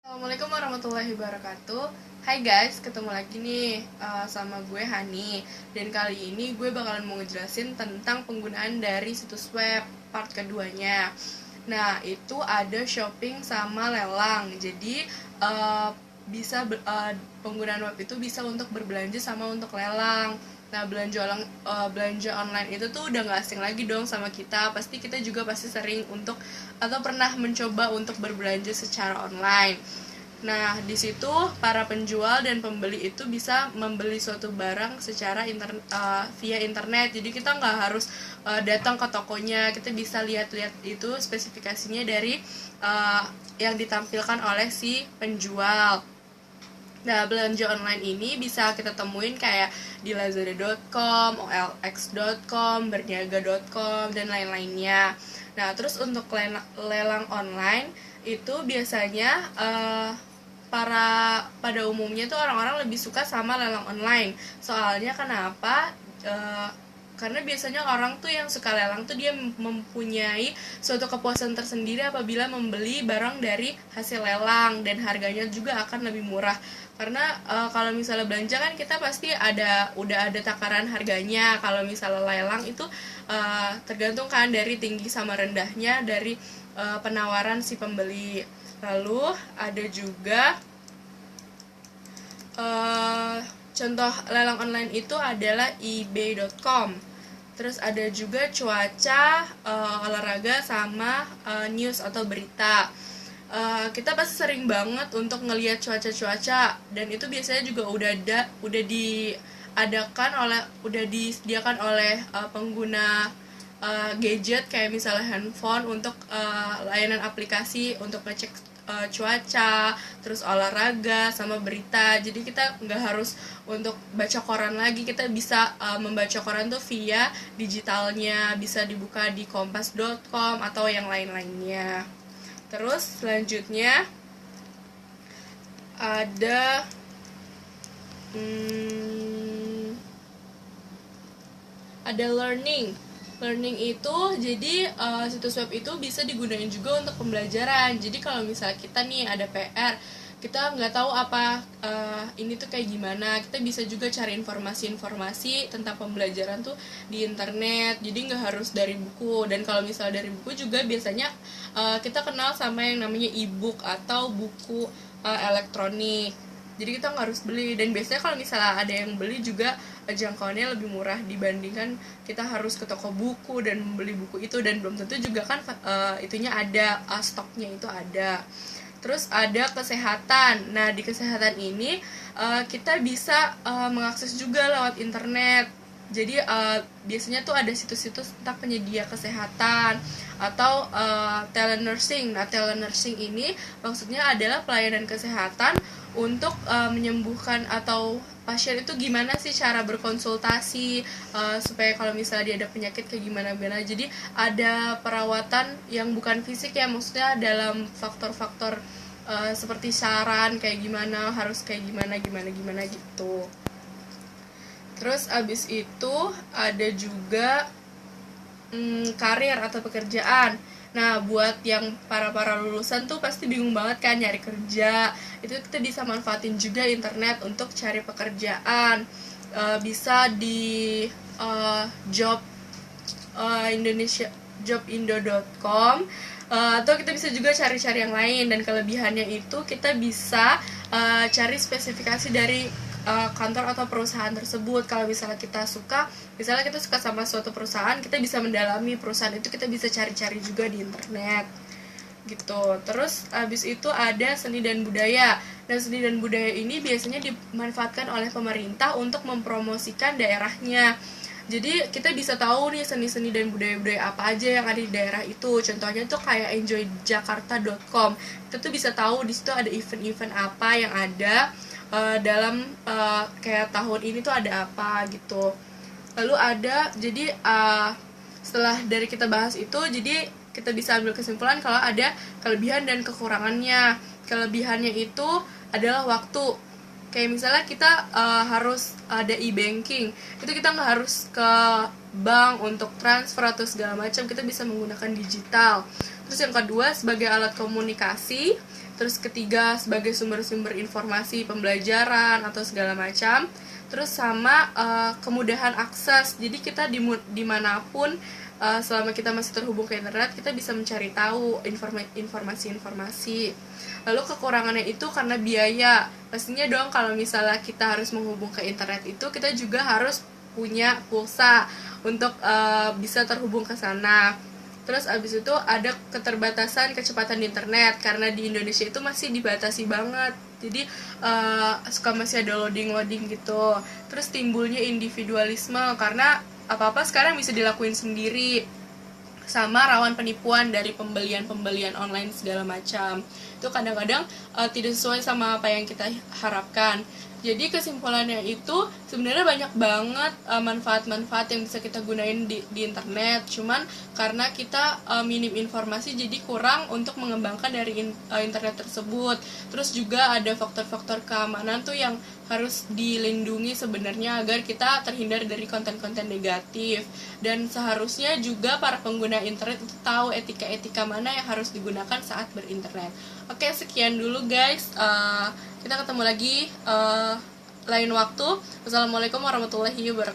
Assalamualaikum warahmatullahi wabarakatuh. Hai guys, ketemu lagi nih sama gue Hani. Dan kali ini gue bakalan mau ngejelasin tentang penggunaan dari situs web part keduanya. Nah, itu ada shopping sama lelang. Jadi uh, penggunaan web itu bisa untuk berbelanja sama untuk lelang. Nah, belanja online itu tuh udah gak asing lagi dong sama kita. Pasti kita juga pasti sering untuk atau pernah mencoba untuk berbelanja secara online. Nah, di situ para penjual dan pembeli itu bisa membeli suatu barang secara via internet. Jadi kita nggak harus datang ke tokonya. Kita bisa lihat-lihat itu spesifikasinya dari yang ditampilkan oleh si penjual. Nah, belanja online ini bisa kita temuin kayak di lazada.com, olx.com, berniaga.com, dan lain-lainnya. Nah, terus untuk lelang online itu biasanya pada umumnya tuh orang-orang lebih suka sama lelang online. Soalnya kenapa? Karena biasanya orang tuh yang suka lelang tuh dia mempunyai suatu kepuasan tersendiri apabila membeli barang dari hasil lelang, dan harganya juga akan lebih murah. Karena kalau misalnya belanja kan kita pasti udah ada takaran harganya. Kalau misalnya lelang itu tergantung kan dari tinggi sama rendahnya dari penawaran si pembeli. Lalu ada juga contoh lelang online itu adalah ebay.com. Terus ada juga cuaca, olahraga, sama news atau berita. Kita pasti sering banget untuk ngelihat cuaca-cuaca, dan itu biasanya juga udah disediakan oleh pengguna gadget kayak misalnya handphone untuk layanan aplikasi untuk ngecek cuaca, terus olahraga sama berita. Jadi kita nggak harus untuk baca koran lagi, kita bisa membaca koran tuh via digitalnya, bisa dibuka di kompas.com atau yang lain-lainnya. Terus selanjutnya ada learning itu jadi situs web itu bisa digunakan juga untuk pembelajaran. Jadi kalau misalnya kita nih ada PR, kita nggak tahu apa ini tuh kayak gimana, kita bisa juga cari informasi tentang pembelajaran tuh di internet. Jadi nggak harus dari buku. Dan kalau misalnya dari buku juga biasanya kita kenal sama yang namanya e-book atau buku elektronik. Jadi kita nggak harus beli, dan biasanya kalau misalnya ada yang beli juga jangkauannya lebih murah dibandingkan kita harus ke toko buku dan membeli buku itu, dan belum tentu juga kan itunya ada, stoknya itu ada. Terus ada kesehatan. Nah, di kesehatan ini kita bisa mengakses juga lewat internet. Jadi biasanya tuh ada situs-situs tentang penyedia kesehatan atau telenursing. Nah, telenursing ini maksudnya adalah pelayanan kesehatan untuk menyembuhkan atau pasien itu gimana sih cara berkonsultasi supaya kalau misalnya dia ada penyakit kayak gimana. Jadi ada perawatan yang bukan fisik ya, maksudnya dalam faktor-faktor seperti saran kayak gimana, harus kayak gimana gitu. Terus abis itu ada juga karir atau pekerjaan. Nah, buat yang para lulusan tuh pasti bingung banget kan nyari kerja. Itu kita bisa manfaatin juga internet untuk cari pekerjaan. Bisa di job Indonesia jobindo.com, atau kita bisa juga cari-cari yang lain. Dan kelebihannya itu kita bisa cari spesifikasi dari kantor atau perusahaan tersebut. Kalau misalnya kita suka sama suatu perusahaan, kita bisa mendalami perusahaan itu, kita bisa cari-cari juga di internet gitu. Terus abis itu ada seni dan budaya. Dan seni dan budaya ini biasanya dimanfaatkan oleh pemerintah untuk mempromosikan daerahnya. Jadi kita bisa tahu nih seni-seni dan budaya-budaya apa aja yang ada di daerah itu. Contohnya tuh kayak enjoyjakarta.com. Kita tuh bisa tahu di situ ada event-event apa yang ada dalam kayak tahun ini tuh ada apa gitu. Lalu ada jadi setelah dari kita bahas itu, jadi kita bisa ambil kesimpulan kalau ada kelebihan dan kekurangannya. Kelebihannya itu adalah waktu. Kayak misalnya kita harus ada e-banking, itu kita nggak harus ke bank untuk transfer atau segala macam, kita bisa menggunakan digital. Terus yang kedua, sebagai alat komunikasi, terus ketiga sebagai sumber-sumber informasi pembelajaran atau segala macam, terus sama kemudahan akses. Jadi kita dimanapun selama kita masih terhubung ke internet, kita bisa mencari tahu informasi-informasi. Lalu kekurangannya itu karena biaya. Pastinya dong kalau misalnya kita harus menghubung ke internet itu, kita juga harus punya pulsa untuk bisa terhubung ke sana. Terus abis itu ada keterbatasan kecepatan di internet, karena di Indonesia itu masih dibatasi banget. Jadi suka masih ada loading gitu. Terus timbulnya individualisme, karena apa-apa sekarang bisa dilakuin sendiri, sama rawan penipuan dari pembelian online segala macam. Itu kadang-kadang tidak sesuai sama apa yang kita harapkan. Jadi kesimpulannya itu sebenarnya banyak banget manfaat-manfaat yang bisa kita gunain di internet. Cuman karena kita minim informasi, jadi kurang untuk mengembangkan dari internet tersebut. Terus juga ada faktor-faktor keamanan tuh yang harus dilindungi sebenarnya agar kita terhindar dari konten-konten negatif. Dan seharusnya juga para pengguna internet itu tahu etika-etika mana yang harus digunakan saat berinternet. Oke, sekian dulu guys. Kita ketemu lagi lain waktu. Wassalamualaikum warahmatullahi wabarakatuh.